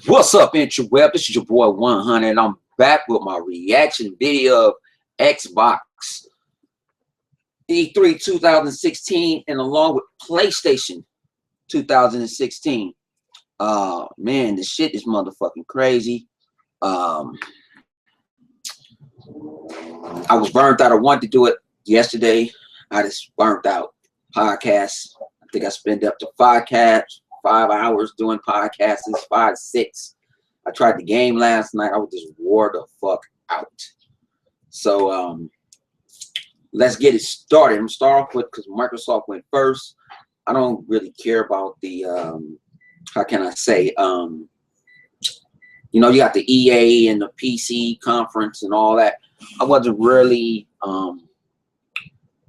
What's up, interweb? This is your boy 100, and I'm back with my reaction video of Xbox E3 2016 and along with PlayStation 2016. Man, this shit is motherfucking crazy. I was burnt out. I wanted to do it yesterday. I just burnt out. Podcasts. I think I spent up to 5 hours doing podcasts, 5 to 6. I tried the game last night. I was just wore the fuck out. So let's get it started. I'm gonna start off with, because Microsoft went first. I don't really care about the how can I say, you know, you got the EA and the PC conference and all that. I wasn't really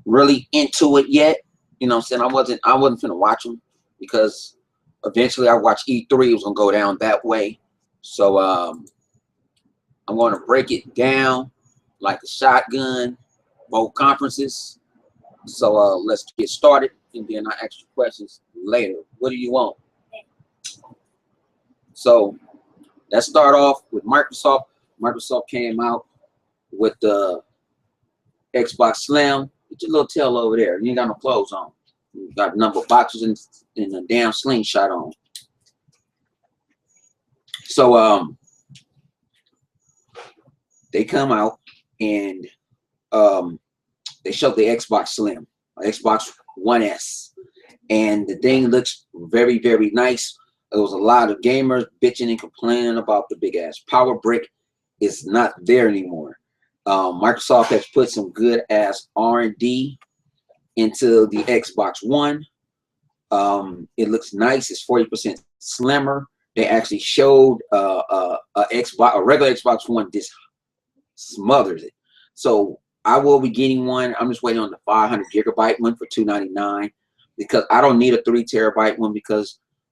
really into it yet. You know what I'm saying? I wasn't finna watch them because eventually I watched E3. It was gonna go down that way. So I'm gonna break it down like a shotgun, both conferences. So let's get started, and then I'll ask you questions later. What do you want? So let's start off with Microsoft. Microsoft came out with the Xbox Slim. Get your little tail over there. You ain't got no clothes on. You got a number of boxes and a damn slingshot on. So they come out and they showed the Xbox Slim, Xbox One S, and the thing looks very, very nice. There was a lot of gamers bitching and complaining about the big ass power brick. It's not there anymore. Microsoft has put some good ass R&D into the Xbox One. It looks nice. It's 40% slimmer. They actually showed a regular Xbox One just smothers it. So I will be getting one. I'm just waiting on the 500 gigabyte one for $299 because I don't need a 3 terabyte one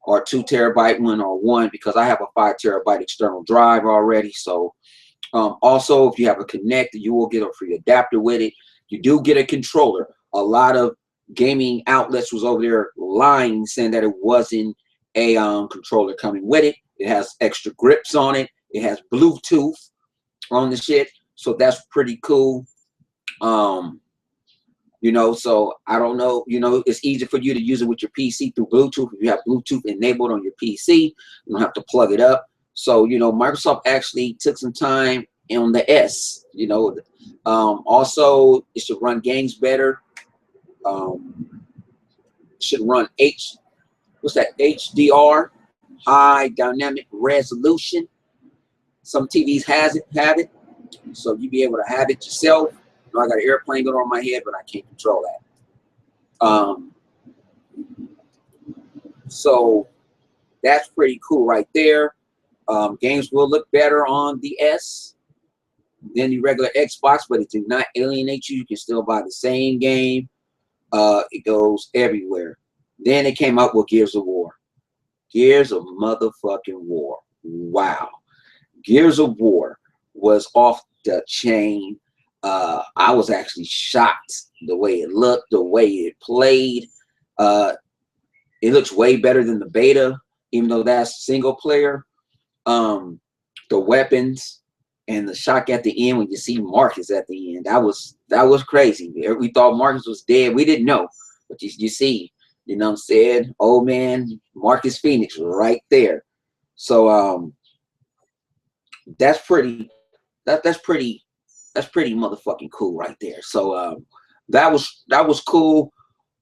or 2 terabyte one or one, because I have a 5 terabyte external drive already. So also, if you have a connector, you will get a free adapter with it. You do get a controller. A lot of gaming outlets was over there lying, saying that it wasn't a controller coming with it. It has extra grips on it. It has Bluetooth on the shit. So that's pretty cool. You know, so I don't know, you know, it's easy for you to use it with your PC through Bluetooth. If you have Bluetooth enabled on your PC, you don't have to plug it up. So, you know, Microsoft actually took some time on the S, you know. Also, it should run games better. Should run HDR, high dynamic resolution. Some TVs have it, so you be able to have it yourself. You know, I got an airplane going on my head, but I can't control that. So that's pretty cool right there. Games will look better on the S than the regular Xbox, but it do not alienate you. You can still buy the same game. It goes everywhere. Then it came out with Gears of War. Gears of motherfucking War. Wow. Gears of War was off the chain. I was actually shocked the way it looked, the way it played. It looks way better than the beta, even though that's single player. The weapons and the shock at the end when you see Marcus at the end, that was crazy. We thought Marcus was dead. We didn't know, but you see, you know what I'm saying? Old man Marcus Phoenix right there. So that's pretty motherfucking cool right there. So that was cool.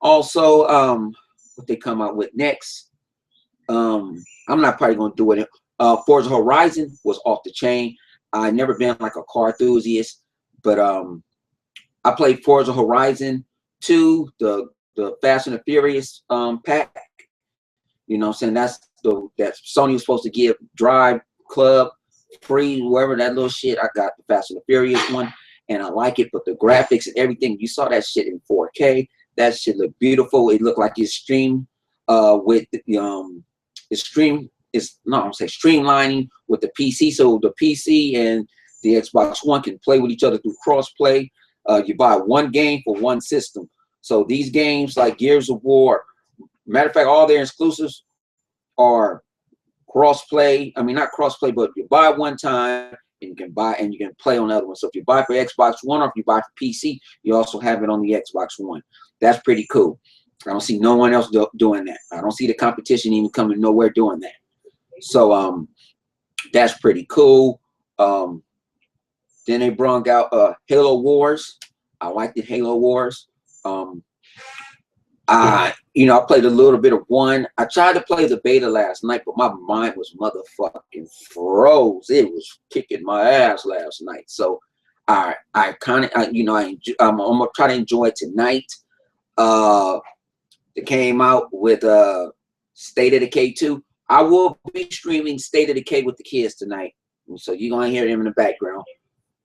Also, what they come out with next, I'm not probably gonna do it. Forza Horizon was off the chain. I never been like a car enthusiast, but I played Forza Horizon 2, the Fast and the Furious pack. You know what I'm saying? That Sony was supposed to give Drive Club free, wherever that little shit. I got the Fast and the Furious one, and I like it, but the graphics and everything, you saw that shit in 4K. That shit looked beautiful. It looked like it's streamed with streamlining with the PC, so the PC and the Xbox One can play with each other through crossplay. You buy one game for one system. So these games like Gears of War, matter of fact, all their exclusives are cross-play. I mean, not cross-play, but you buy one time and you can play on the other one. So if you buy for Xbox One or if you buy for PC, you also have it on the Xbox One. That's pretty cool. I don't see no one else doing that. I don't see the competition even coming nowhere doing that. So that's pretty cool. Then they brought out Halo Wars. I liked it, Halo Wars. You know, I played a little bit of one. I tried to play the beta last night, but my mind was motherfucking froze. It was kicking my ass last night. So I kind of, you know, I'm gonna try to enjoy it tonight. It came out with State of Decay 2. I will be streaming State of Decay with the kids tonight, so you're gonna hear them in the background.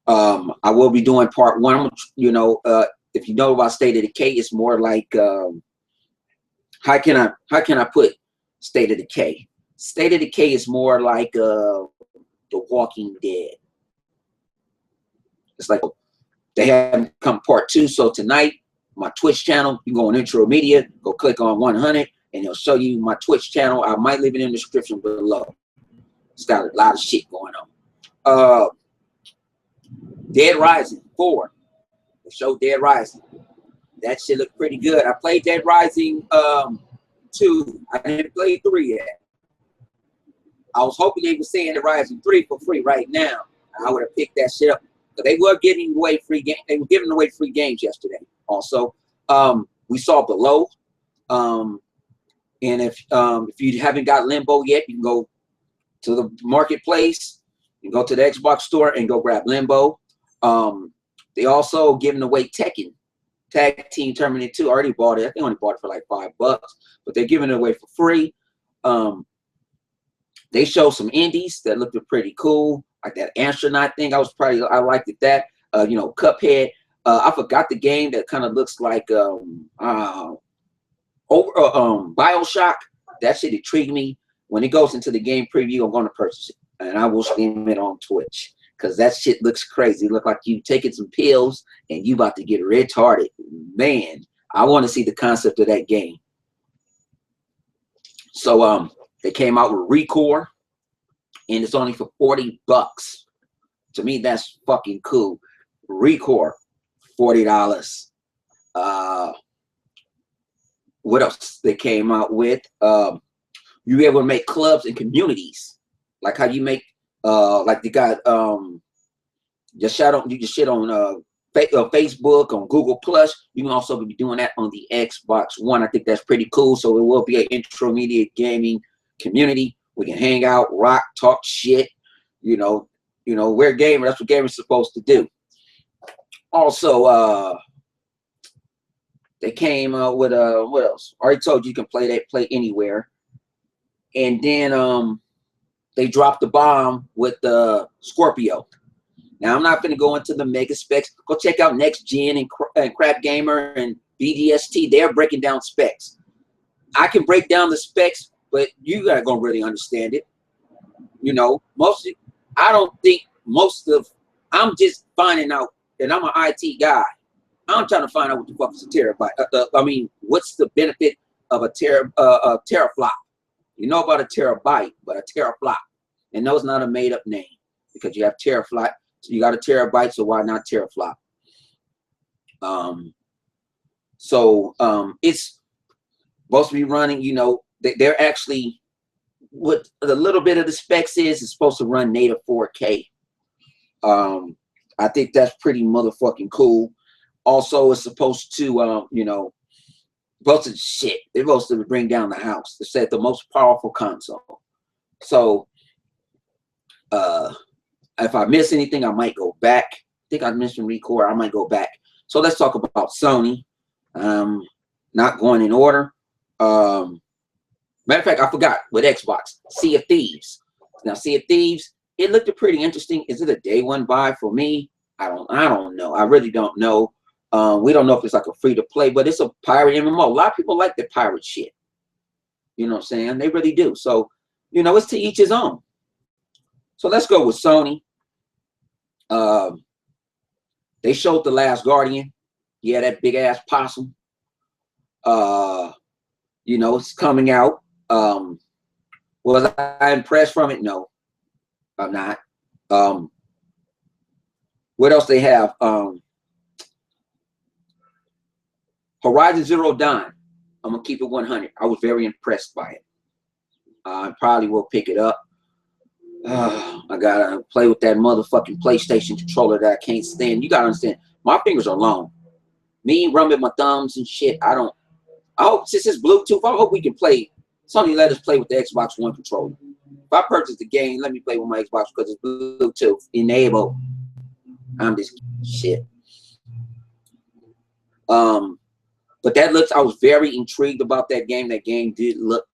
I will be doing part one. You know, if you know about State of Decay, it's more like how can I put State of Decay? State of Decay is more like The Walking Dead. It's like they haven't come part 2. So tonight, my Twitch channel, you go on Intro Media, go click on 100, and it'll show you my Twitch channel. I might leave it in the description below. It's got a lot of shit going on. Dead Rising 4. They showed Dead Rising. That shit looked pretty good. I played Dead Rising 2. I didn't play 3 yet. I was hoping they were saying Dead Rising 3 for free right now. I would have picked that shit up. But they were giving away free games. They were giving away free games yesterday. Also, we saw Below. And if you haven't got Limbo yet, you can go to the marketplace. You can go to the Xbox store and go grab Limbo. They also giving away Tekken. Tag Team Terminator 2. I already bought it. I think I only bought it for like $5, but they're giving it away for free. They showed some indies that looked pretty cool, like that astronaut thing. I liked it. That you know, Cuphead. I forgot the game that kind of looks like BioShock. That shit intrigued me. When it goes into the game preview, I'm going to purchase it, and I will stream it on Twitch. Because that shit looks crazy. It look like you taking some pills and you about to get retarded. Man, I want to see the concept of that game. So they came out with Recore, and it's only for $40. To me, that's fucking cool. Recore, $40. What else they came out with? You were able to make clubs and communities, like how you make. Like they got you can shit on Facebook, on Google Plus. You can also be doing that on the Xbox One. I think that's pretty cool. So it will be an intermediate gaming community. We can hang out, rock, talk shit. You know, we're gamers. That's what gamers are supposed to do. Also, they came with what else? I already told you can play anywhere. And then they dropped the bomb with Scorpio. Now, I'm not going to go into the mega specs. Go check out Next Gen and Crap Gamer and BDST. They're breaking down specs. I can break down the specs, but you got to go really understand it. You know, I'm just finding out that I'm an IT guy. I'm trying to find out what the fuck is a terabyte. What's the benefit of a teraflop? You know about a terabyte, but a teraflop. And no, it's not a made-up name because you have teraflop. So you got a terabyte, so why not teraflop? It's supposed to be running, you know, they're actually, what the little bit of the specs is, it's supposed to run native 4K. I think that's pretty motherfucking cool. Also, it's supposed to, you know, they're supposed to bring down the house. They said the most powerful console. So if I miss anything, I might go back. I think I mentioned Recore. I might go back. So let's talk about Sony. Not going in order. Matter of fact, I forgot with Xbox. Sea of Thieves. Now, Sea of Thieves, it looked pretty interesting. Is it a day one buy for me? I don't know. I really don't know. We don't know if it's like a free to play, but it's a pirate MMO. A lot of people like the pirate shit. You know what I'm saying? They really do. So, you know, it's to each his own. So let's go with Sony. They showed The Last Guardian. Yeah, that big ass possum. You know, it's coming out. Was I impressed from it? No, I'm not. What else they have? Horizon Zero Dawn. I'm gonna keep it 100. I was very impressed by it. I probably will pick it up. I gotta play with that motherfucking PlayStation controller that I can't stand. You gotta understand, my fingers are long. Me rubbing my thumbs and shit. I hope, since it's Bluetooth, I hope we can play. Sony let us play with the Xbox One controller. If I purchase the game, let me play with my Xbox because it's Bluetooth enabled. I'm just shit. But that looks, I was very intrigued about that game. That game did look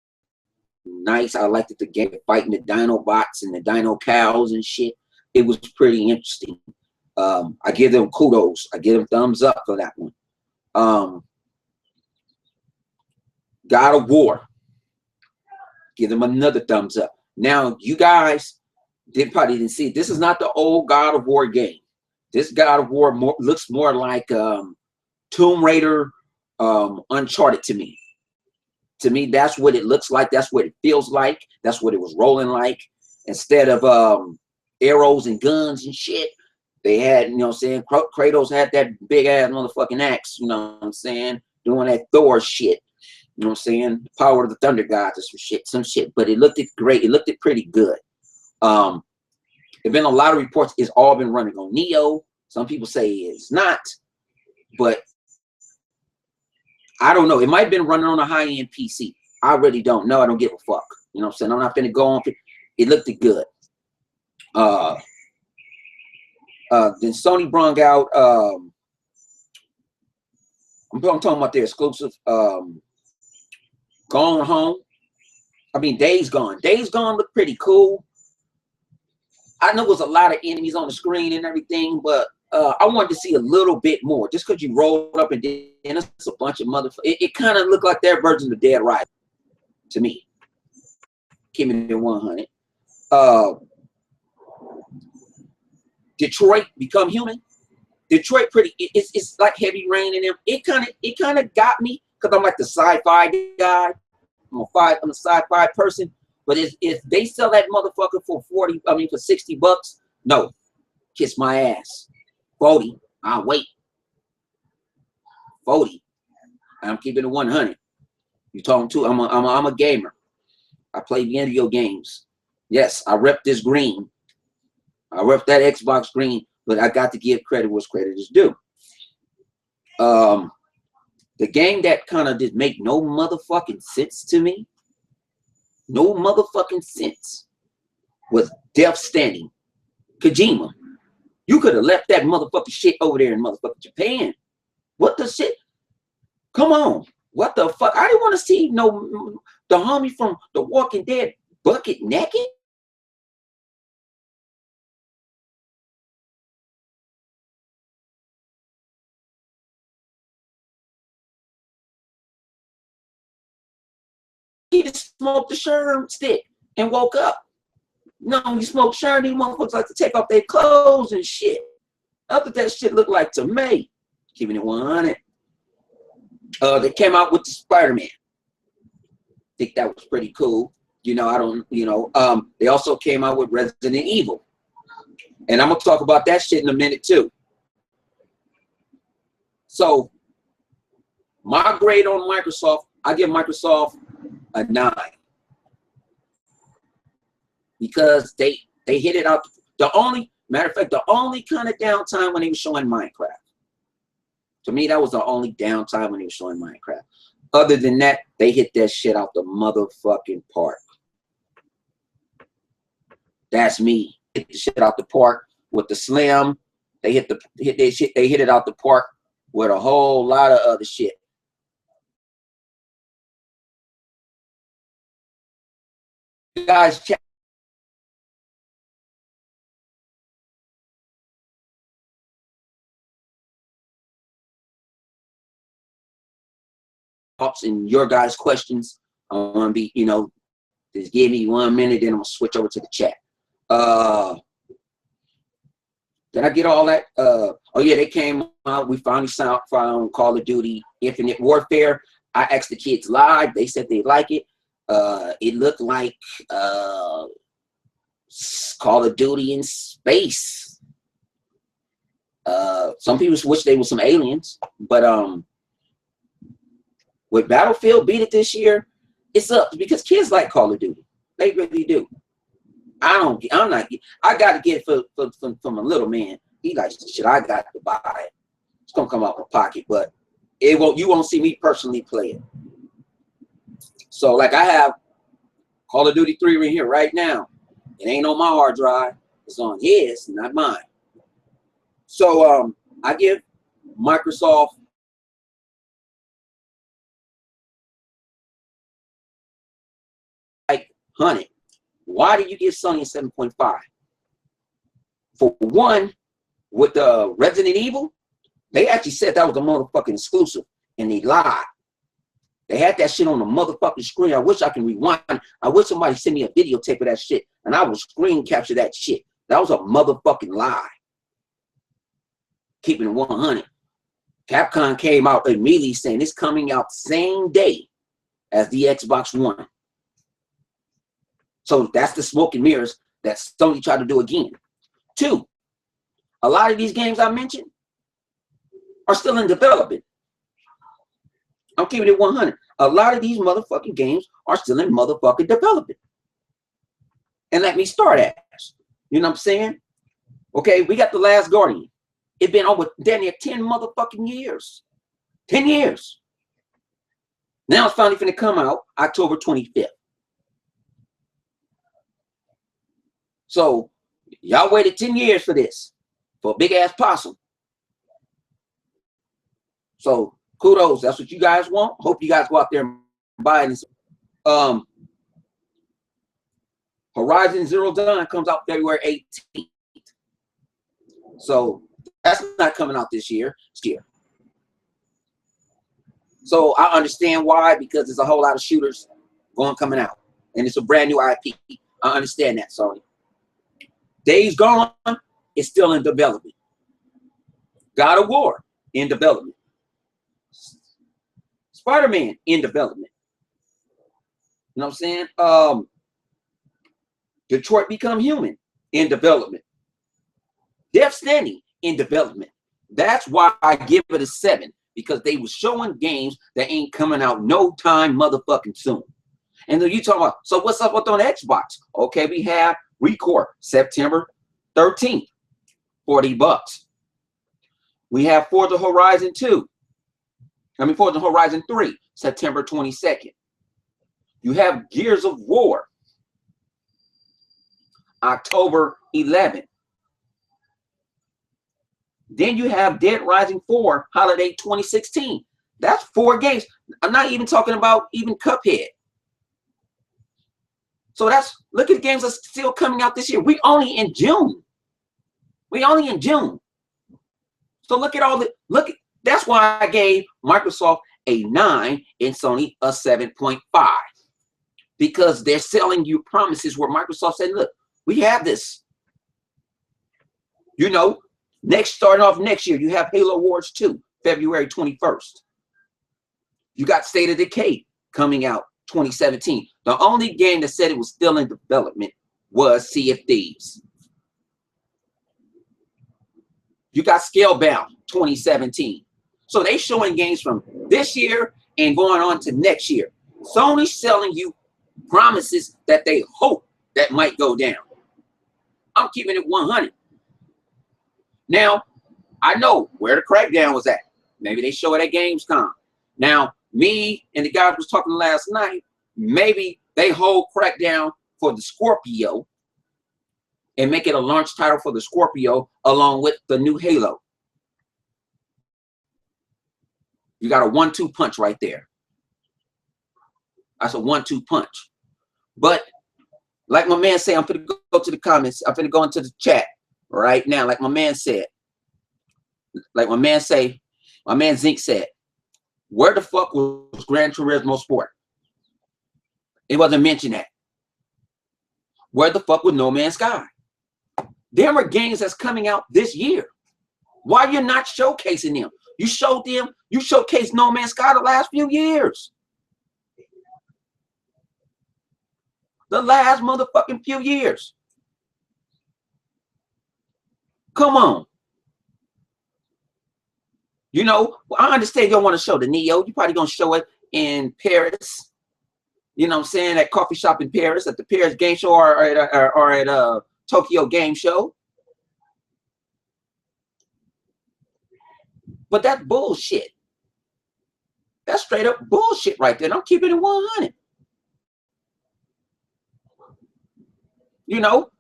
nice. I liked it, the game fighting the dino bots and the dino cows and shit. It was pretty interesting. I give them kudos. I give them thumbs up for that one. God of War. Give them another thumbs up. Now, you guys probably didn't see it. This is not the old God of War game. This God of War looks more like Tomb Raider, Uncharted to me. To me, that's what it looks like. That's what it feels like. That's what it was rolling like. Instead of arrows and guns and shit, they had, you know what I'm saying, Kratos had that big ass motherfucking axe, you know what I'm saying, doing that Thor shit. You know what I'm saying? Power of the Thunder Gods or some shit. But it looked great. It looked pretty good. There've been a lot of reports. It's all been running on Neo. Some people say it's not, but I don't know. It might have been running on a high-end PC. I really don't know. I don't give a fuck. You know what I'm saying? I'm not gonna go on. It looked good. Then Sony brought out. I'm talking about their exclusive. Gone Home. I mean, Days Gone. Days Gone looked pretty cool. I know there's a lot of enemies on the screen and everything, but I wanted to see a little bit more. Just because you rolled up and did, and it's a bunch of motherfuckers. It kind of looked like their version of Dead Rising to me. Keeping it 100. Detroit Become Human. Detroit pretty. It's like Heavy Rain in them. It kind of got me because I'm like the sci-fi guy. I'm a sci-fi person. But if they sell that motherfucker for for $60, no, kiss my ass. 40, I'll wait. 40, I'm keeping it 100. You talking to? I'm a gamer. I play video games. Yes, I rep this green. I rep that Xbox green, but I got to give credit where credit is due. The game that kind of did make no motherfucking sense to me, no motherfucking sense, was Death Stranding. Kojima, you could have left that motherfucking shit over there in motherfucking Japan. What the shit? Come on. What the fuck? I didn't want to see the homie from The Walking Dead bucket naked. He just smoked the sherm stick and woke up. No, you smoke sherm, these motherfuckers like to take off their clothes and shit. That's what that shit looked like to me. Keeping it 100. They came out with the Spider-Man. Think that was pretty cool. You know, they also came out with Resident Evil. And I'm gonna talk about that shit in a minute too. So my grade on Microsoft, I give Microsoft a 9. Because they hit it out. Matter of fact, the only kind of downtime when they were showing Minecraft. To me, that was the only downtime when they were showing Minecraft. Other than that, they hit that shit out the motherfucking park. That's me. Hit the shit out the park with the Slim. They hit it out the park with a whole lot of other shit. You guys check. And your guys' questions. I'm gonna be, just give me 1 minute, then I'm gonna switch over to the chat. Did I get all that? Oh yeah, they came out. We finally found Call of Duty Infinite Warfare. I asked the kids live. They said they like it. It looked like Call of Duty in space. Some people wish they were some aliens, but with Battlefield beat it this year, it's up because kids like Call of Duty. They really do. I got to get it from a little man. He likes the shit. I got to buy it. It's gonna come out my pocket, but you won't see me personally play it. So like I have Call of Duty 3 right here right now. It ain't on my hard drive. It's on his, not mine. So I give Microsoft like 100. Why did you give Sony a 7.5? For one, with the Resident Evil, they actually said that was a motherfucking exclusive, and they lied. They had that shit on the motherfucking screen. I wish I can rewind. I wish somebody sent me a videotape of that shit, and I would screen capture that shit. That was a motherfucking lie. Keeping it 100. Capcom came out immediately saying it's coming out the same day as the Xbox One. So that's the smoke and mirrors that Sony tried to do again. 2, a lot of these games I mentioned are still in development. I'm keeping it 100. A lot of these motherfucking games are still in motherfucking development. And let me start at, you know what I'm saying? Okay, we got The Last Guardian. It's been over damn near 10 motherfucking years. 10 years. Now it's finally finna come out October 25th. So y'all waited 10 years for this, for a big ass possum. So kudos, that's what you guys want. Hope you guys go out there and buy it. Horizon Zero Dawn comes out February 18th. So that's not coming out this year. It's year. So I understand why, because there's a whole lot of shooters coming out, and it's a brand new IP. I understand that, Sony. Days Gone is still in development. God of War in development. Spider-Man in development. You know what I'm saying? Detroit Become Human in development. Death Stranding in development. That's why I give it a 7, because they were showing games that ain't coming out no time motherfucking soon. And then you talking about, so what's up with on Xbox? Okay, we have Recore September 13th, $40. We have Forza Horizon 3, September 22nd. You have Gears of War, October 11th. Then you have Dead Rising 4, Holiday 2016. That's 4 games. I'm not even talking about even Cuphead. So look at the games that's still coming out this year. We only in June. So look at that's why I gave Microsoft a 9 and Sony a 7.5. Because they're selling you promises where Microsoft said, look, we have this. You know, starting off next year, you have Halo Wars 2, February 21st. You got State of Decay coming out 2017. The only game that said it was still in development was Sea of Thieves. You got Scalebound 2017. So they showing games from this year and going on to next year. Sony's selling you promises that they hope that might go down. I'm keeping it 100. Now, I know where the crackdown was at. Maybe they show it at Gamescom. Now, me and the guy who was talking last night, maybe they hold crackdown for the Scorpio and make it a launch title for the Scorpio along with the new Halo. You got a 1-2 punch right there. That's a 1-2 punch. But like my man said, I'm going to go to the comments. I'm going to go into the chat right now. Like my man said. Like my man Zink said, where the fuck was Gran Turismo Sport? It wasn't mentioned that. Where the fuck was No Man's Sky? There are games that's coming out this year. Why are you not showcasing them? You showcased No Man's Sky the last few years. The last motherfucking few years. Come on. You know, I understand you don't want to show the Neo. You're probably going to show it in Paris. You know what I'm saying? At coffee shop in Paris, at the Paris Game Show, or at Tokyo Game Show. But that's bullshit. That's straight up bullshit right there. And I'm keeping it 100. You know,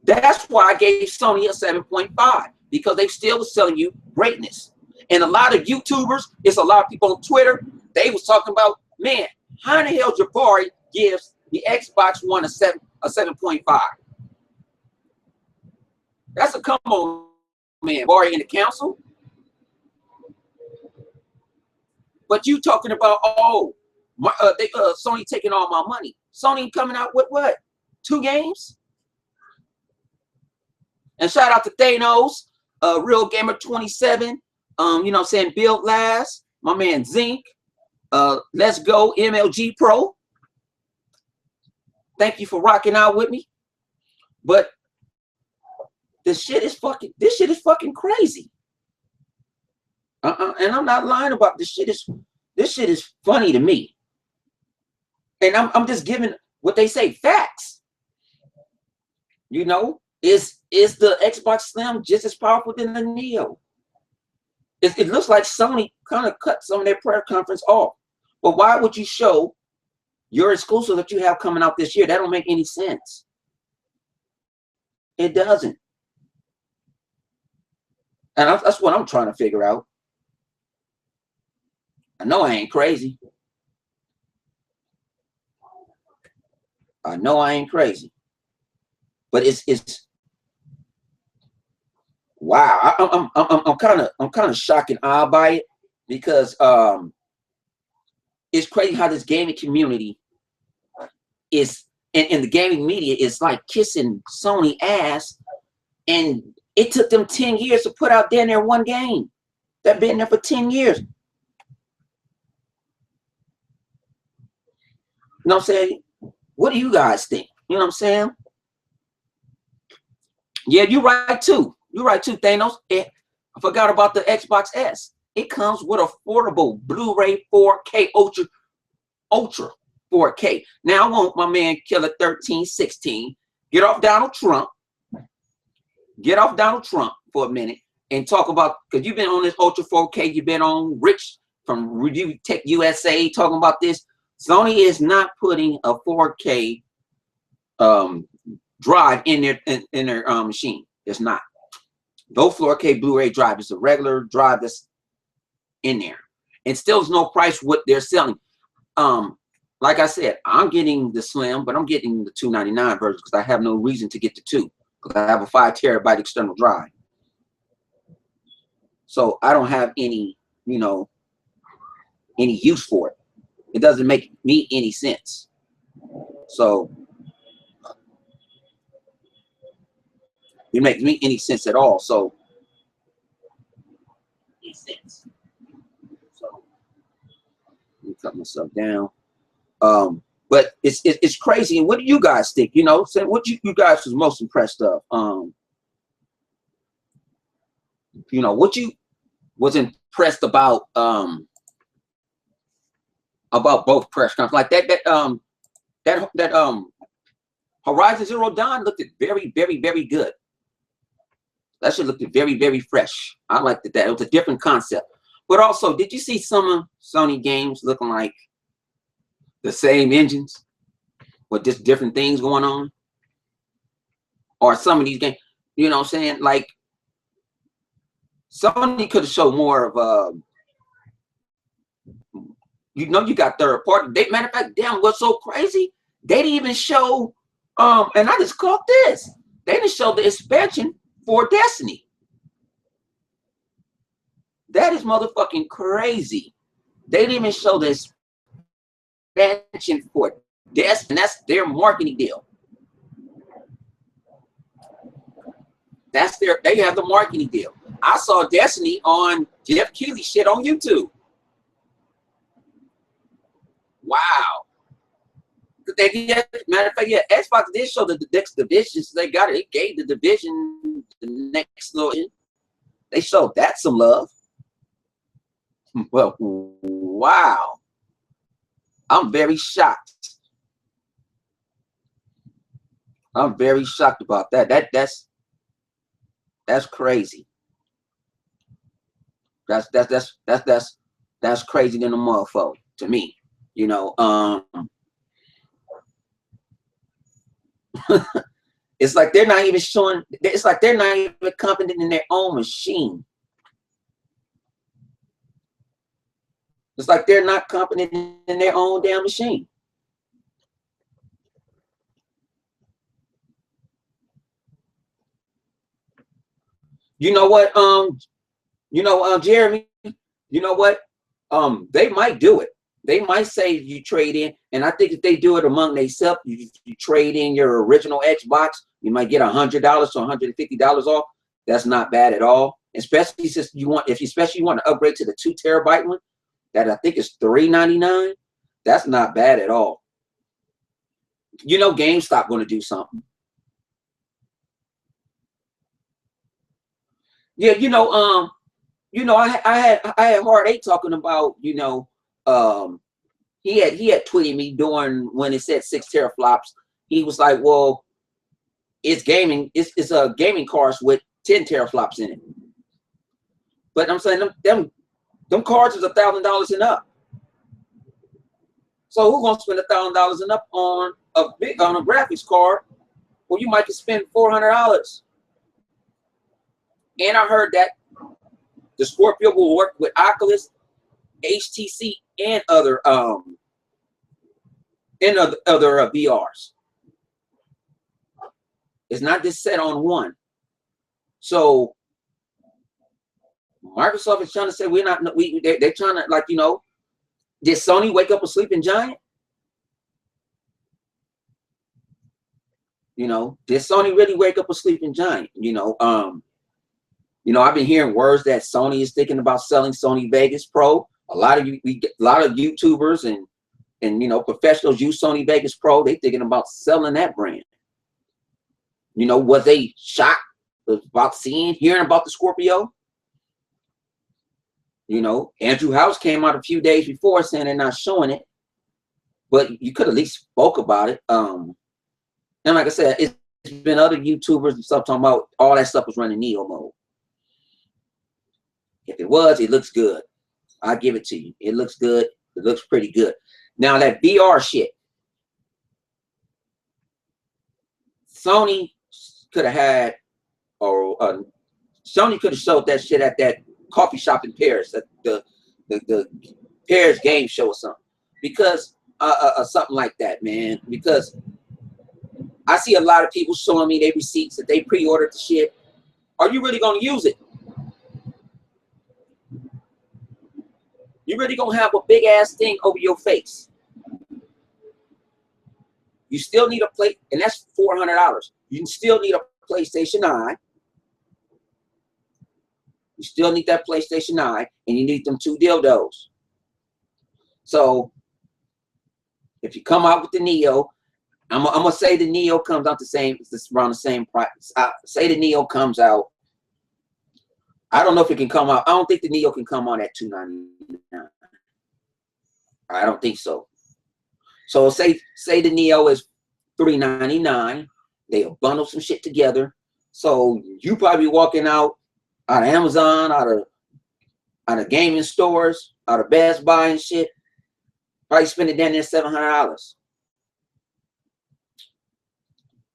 that's why I gave Sony a 7.5, because they still was selling you greatness. And a lot of YouTubers, it's a lot of people on Twitter, they was talking about, man, how in the hell Jabari gives the Xbox One a 7.5? That's a come on, man. Jabari in the council. But you talking about, oh, Sony taking all my money. Sony coming out with what? 2 games? And shout out to Thanos, Real Gamer 27. You know what I'm saying? Build Last, my man Zinc. Let's Go MLG Pro. Thank you for rocking out with me. But this shit is fucking crazy. And I'm not lying about this shit. This shit is funny to me. And I'm just giving what they say, facts. You know, is the Xbox Slim just as powerful than the Neo? It looks like Sony kind of cut some of their press conference off. But why would you show your exclusive that you have coming out this year? That don't make any sense. It doesn't. And that's what I'm trying to figure out. I know I ain't crazy. I know I ain't crazy. But it's wow. I'm kind of shocked and awed by it, because it's crazy how this gaming community is, and the gaming media is like kissing Sony ass, and it took them 10 years to put out there one game. That been there for 10 years. You know what I'm saying? What do you guys think? You know what I'm saying? Yeah, you're right too. You're right too, Thanos. I forgot about the Xbox S. It comes with affordable Blu-ray 4K Ultra 4K. Now I want my man Killer 1316 get off Donald Trump. Get off Donald Trump for a minute and talk about, because you've been on this Ultra 4K. You've been on Rich from Review Tech USA talking about this. Sony is not putting a 4K drive in their machine. It's not. No 4K Blu-ray drive. It's a regular drive that's in there. And still is no price what they're selling. Like I said, I'm getting the Slim, but I'm getting the $299 version because I have no reason to get the 2, because I have a 5 terabyte external drive. So I don't have any, you know, any use for it. It doesn't make me any sense. So it makes me any sense at all. So sense. So let me cut myself down. But it's crazy. And what do you guys think? You know, what you guys was most impressed of? You know, what you was impressed about both press conferences, like that Horizon Zero Dawn looked very, very, very good. That should look very, very fresh. I liked that. It was a different concept. But also, did you see some of Sony games looking like the same engines, but just different things going on? Or some of these games, you know what I'm saying? Like, Sony could have showed more of, you know, you got third party. Matter of fact, damn, what's so crazy? They didn't even show, and I just caught this. They didn't show the expansion for Destiny. That is motherfucking crazy. They didn't even show the expansion for Destiny. That's their marketing deal. That's they have the marketing deal. I saw Destiny on Jeff Keighley shit on YouTube. Wow. Matter of fact, yeah, Xbox did show the next division. So they got it. It gave the division the next division. They showed that some love. Well, wow. I'm very shocked. I'm very shocked about that. That's crazy. That's crazy than a motherfucker to me. You know, it's like they're not even showing. It's like they're not even confident in their own machine. It's like they're not confident in their own damn machine. You know what? Jeremy, you know what? They might do it. They might say you trade in, and I think if they do it among themselves, you trade in your original Xbox, you might get $100 to $150 off. That's not bad at all. Especially since you want, especially you want to upgrade to the 2 terabyte one, that I think is $399. That's not bad at all. You know, GameStop going to do something. Yeah, I had Hard 8 talking about, he had tweeted me during when it said 6 teraflops. He was like, well, it's gaming, it's a gaming cards with 10 teraflops in it. But I'm saying them cards is $1,000 and up. So who's gonna spend $1,000 and up on a graphics card? Well, you might just spend $400. And I heard that the Scorpio will work with Oculus, HTC, and other VRs. It's not just set on one. So Microsoft is trying to say they're trying to, like, did Sony wake up a sleeping giant? Did Sony really wake up a sleeping giant? I've been hearing words that Sony is thinking about selling Sony Vegas Pro. A lot of YouTubers and professionals use Sony Vegas Pro. They thinking about selling that brand. Was they shocked about hearing about the Scorpio? Andrew House came out a few days before saying they're not showing it, but you could at least spoke about it. And like I said, it's been other YouTubers and stuff talking about all that stuff was running Neo mode. If it was, it looks good. I'll give it to you. It looks good. It looks pretty good. Now that VR shit, Sony could have had, or Sony could have showed that shit at that coffee shop in Paris, at the Paris game show or something, because something like that, man. Because I see a lot of people showing me their receipts that they pre-ordered the shit. Are you really going to use it? You really gonna have a big ass thing over your face. You still need a plate, and that's $400. You still need a PlayStation 9. You still need that PlayStation 9, and you need them 2 dildos. So if you come out with the Neo, I'm gonna say the Neo comes out around the same price. Say the Neo comes out. I don't know if it can come out. I don't think the Neo can come out at $299. I don't think so. So say the Neo is $399. They'll bundle some shit together. So you probably walking out of Amazon, out of gaming stores, out of Best Buy and shit. Probably spending down there $700.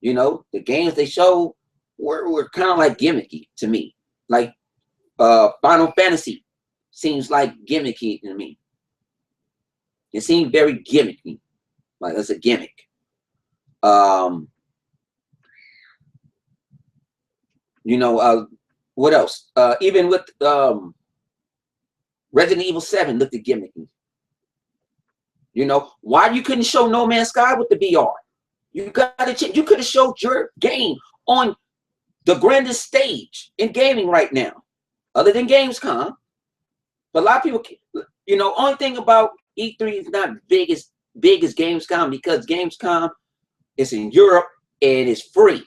The games they showed were kind of like gimmicky to me. Like Final Fantasy seems like gimmicky to me. It seemed very gimmicky, like it's a gimmick. What else? Even with Resident Evil 7 looked gimmicky. Why you couldn't show No Man's Sky with the VR? You could have showed your game on the grandest stage in gaming right now, other than Gamescom. But a lot of people, only thing about E3 is not big as big as Gamescom because Gamescom is in Europe and it's free.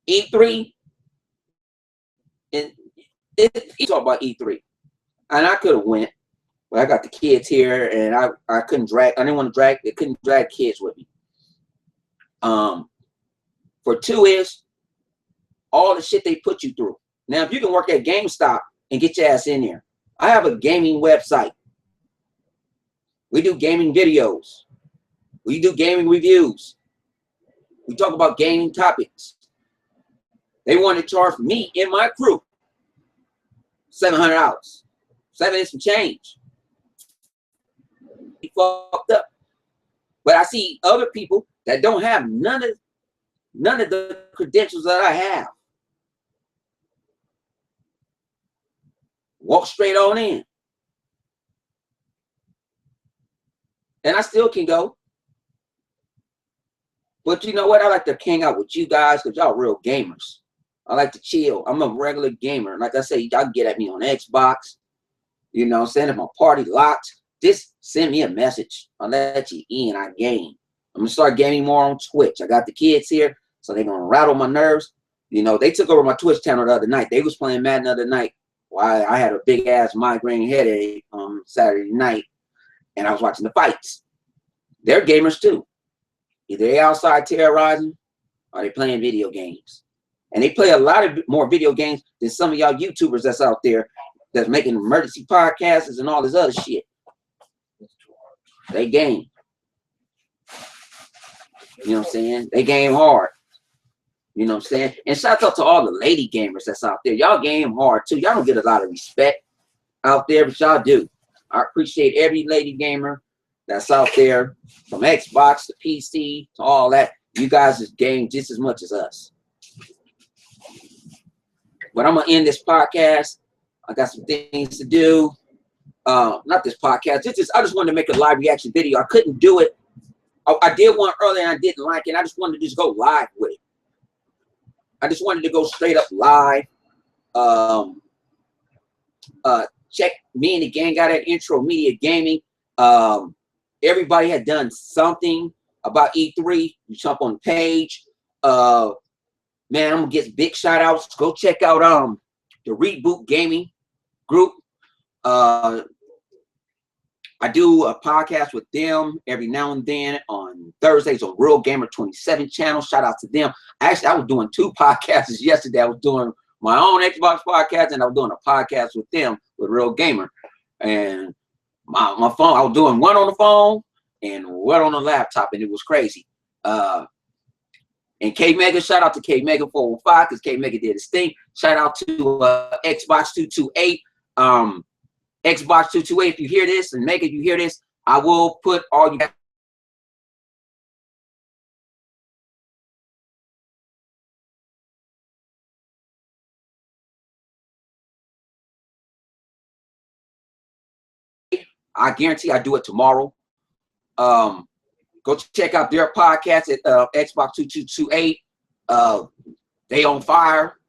E3, and you talk about E3, and I could have went, but I got the kids here, and I couldn't drag. I didn't want to drag. They couldn't drag kids with me. For two is all the shit they put you through. Now, if you can work at GameStop and get your ass in there, I have a gaming website. We do gaming videos. We do gaming reviews. We talk about gaming topics. They want to charge me and my crew $700, seven and some change. He fucked up. But I see other people that don't have none of the credentials that I have. Walk straight on in. And I still can go. But you know what? I like to hang out with you guys because y'all real gamers. I like to chill. I'm a regular gamer. Like I say, y'all can get at me on Xbox. You know, send if my party locked. Just send me a message. I'll let you in. I game. I'm going to start gaming more on Twitch. I got the kids here, so they're going to rattle my nerves. You know, they took over my Twitch channel the other night. They was playing Madden the other night. While I had a big-ass migraine headache on Saturday night, and I was watching the fights. They're gamers, too. Either they outside terrorizing or they playing video games. And they play a lot of more video games than some of y'all YouTubers that's out there that's making emergency podcasts and all this other shit. They game. You know what I'm saying? They game hard. You know what I'm saying? And shout out to all the lady gamers that's out there. Y'all game hard, too. Y'all don't get a lot of respect out there, but y'all do. I appreciate every lady gamer that's out there, from Xbox to PC to all that. You guys is game just as much as us. But I'm going to end this podcast. I got some things to do. Not this podcast. I just wanted to make a live reaction video. I couldn't do it. I did one earlier and I didn't like it. I just wanted to just go live with it. I just wanted to go straight up live. Check me and the gang got at Intro Media Gaming. Everybody had done something about E3. You jump on the page. Man, I'm gonna get big shout outs. Go check out the Reboot Gaming group. I do a podcast with them every now and then on Thursdays on Real Gamer 27 channel. Shout out to them. Actually, I was doing two podcasts yesterday. I was doing my own Xbox podcast and I was doing a podcast with them with Real Gamer. And my phone, I was doing one on the phone and one on the laptop, and it was crazy. And K Mega, shout out to K Mega 405 because K Mega did his thing. Shout out to Xbox 228. Xbox 228, if you hear this, and Mega, if you hear this, I will put all you. I guarantee I do it tomorrow. Go check out their podcast at Xbox 2228. They on fire.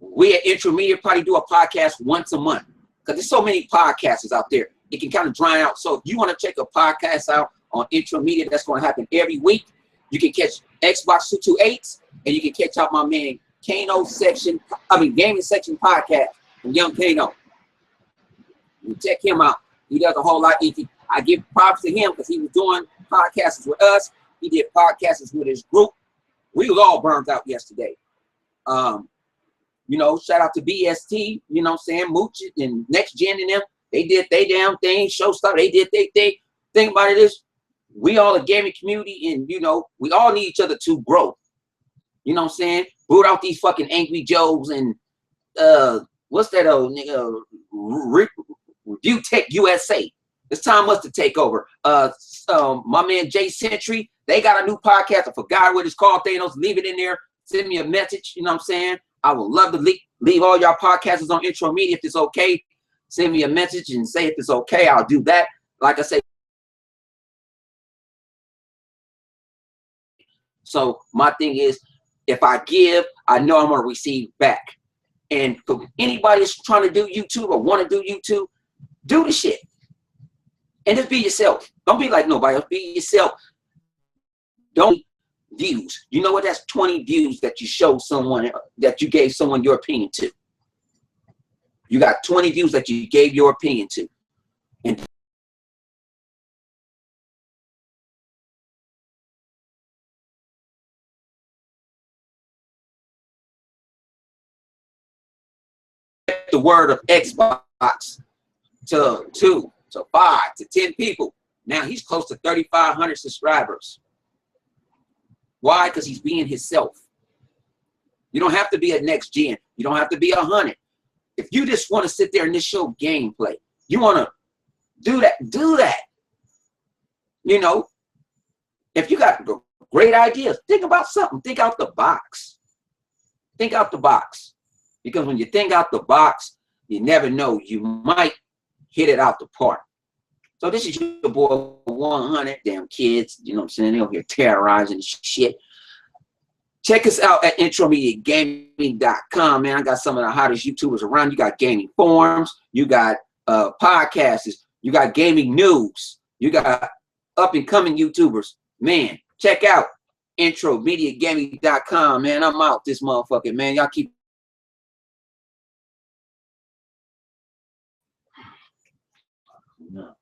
We at Intro Media probably do a podcast once a month because there's so many podcasts out there. It can kind of dry out. So if you want to check a podcast out on Intro Media, that's going to happen every week. You can catch Xbox 228 and you can catch out my man Gaming Section podcast from Young Kano. You check him out. He does a whole lot. I give props to him because he was doing podcasts with us. He did podcasts with his group. We was all burned out yesterday. You know, shout out to BST, you know what I'm saying, Mooch and Next Gen and them. They did their damn thing, Showstopper, they did their thing. Thing about it is, we all a gaming community and, you know, we all need each other to grow. You know what I'm saying? Boot out these fucking Angry Joes and, what's that old nigga, Review Tech USA. It's time us to take over. My man Jay Century, they got a new podcast. I forgot what it's called, Thanos. Leave it in there. Send me a message, you know what I'm saying? I would love to leave all y'all podcasters on Intro Media if it's okay. Send me a message and say if it's okay. I'll do that. Like I say. So my thing is, if I give, I know I'm going to receive back. And for anybody that's trying to do YouTube or want to do YouTube, do the shit. And just be yourself. Don't be like nobody else. Be yourself. Don't views. You know what? That's 20 views that you showed someone, that you gave someone your opinion to. You got 20 views that you gave your opinion to. And the word of Xbox to 2 to 5 to 10 people. Now he's close to 3,500 subscribers. Why? Because he's being himself. You don't have to be a next gen. You don't have to be 100. If you just want to sit there and just show gameplay, you want to do that, do that. You know, if you got great ideas, think about something. Think out the box. Think out the box. Because when you think out the box, you never know. You might hit it out the park. So this is your boy 100. Damn kids, you know what I'm saying? They're over here terrorizing shit. Check us out at intromediagaming.com, man. I got some of the hottest YouTubers around. You got gaming forums. You got podcasts. You got gaming news. You got up-and-coming YouTubers. Man, check out intromediagaming.com, man. I'm out this motherfucker, man. Y'all keep... No.